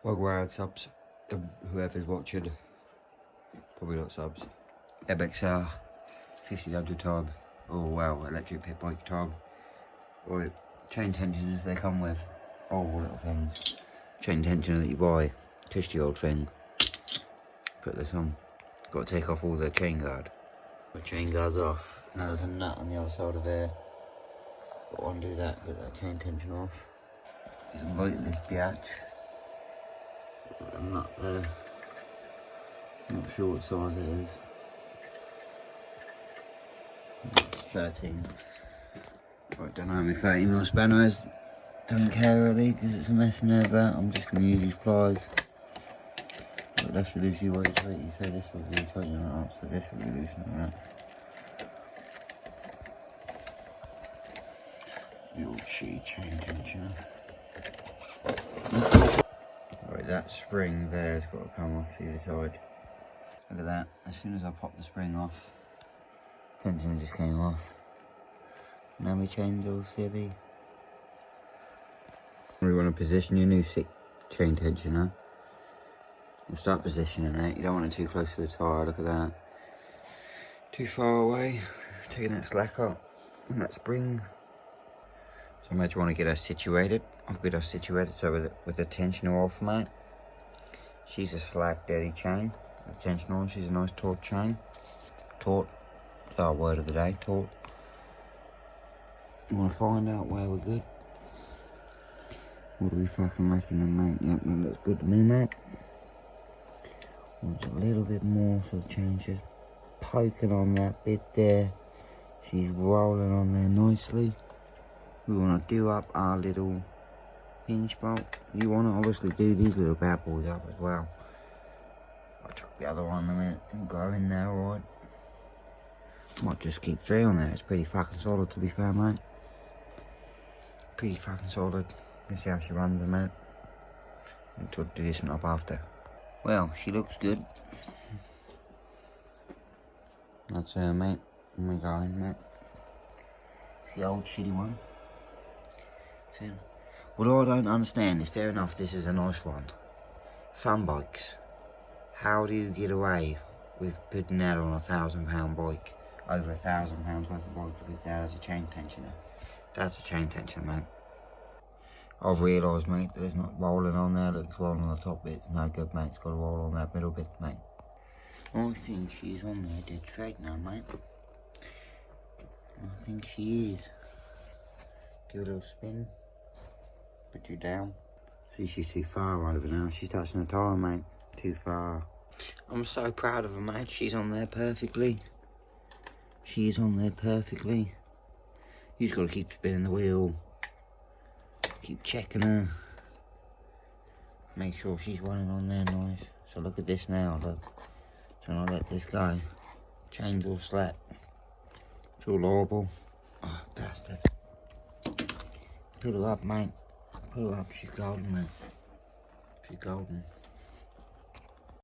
Well, subs, whoever's watching, probably not subs. MXR, 1500 time, oh wow, electric pit bike time, or chain tensioners they come with, all little things. Chain tensioner that you buy, twisty old thing. Put this on, got to take off all the chain guard. The chain guard's off, now there's a nut on the other side of there. Got to undo that, get that chain tension off. There's a light in this biatch. Got a nut there. Not sure what size it is. It's 13. I don't know how many 13mm spanner is. Don't care really because it's a mess in there, but I'm just going to use these pliers. But that's reducing weight tight. You say this will be tightening it up, so this will be loosening it up. The old shitty chain tensioner. Right, that spring there's got to come off either side. Look at that, as soon as I pop the spring off, tensioner just came off. Now my chain's all silly. You want to position your new chain tensioner. You'll start positioning it. You don't want it too close to the tyre, look at that. Too far away, taking that slack up and that spring. So I might want to get her situated. I've got her situated so with the tensioner off, mate. She's a slack dirty chain. The tensioner on, she's a nice taut chain. Taut, it's our word of the day, taut. You want to find out where we're good? What are we fucking reckon then, mate? Yep, that looks good to me, mate. Want a little bit more, so the chain's just poking on that bit there. She's rolling on there nicely. We want to do up our little hinge bolt. You want to obviously do these little bad boys up as well. I'll chuck the other one in a minute and go in there, alright? Might just keep 3 on there. It's pretty fucking solid, to be fair, mate. Pretty fucking solid. Let's see how she runs in a minute. And to do this one up after. Well, she looks good. That's her, mate. We're going, mate. It's the old shitty one. What I don't understand is, fair enough, this is a nice one. Fun bikes. How do you get away with putting that on a £1,000 bike? Over £1,000 worth of bike with that as a chain tensioner. That's a chain tensioner, mate. I've realised, mate, that it's not rolling on there. Look, it's rolling on the top bit. It's no good, mate. It's got to roll on that middle bit, mate. I think she's on there dead straight now, mate. I think she is. Give it a little spin. Put you down. See, she's too far over now. She's touching the tyre, mate. Too far. I'm so proud of her, mate. She's on there perfectly. She's on there perfectly. You just got to keep spinning the wheel. Keep checking her. Make sure she's running on there nice. So look at this now, look. So when I let this go, chain's all slack. It's all horrible. Oh, bastard. Pull her up, mate. Pull her up, she's golden, mate. She's golden.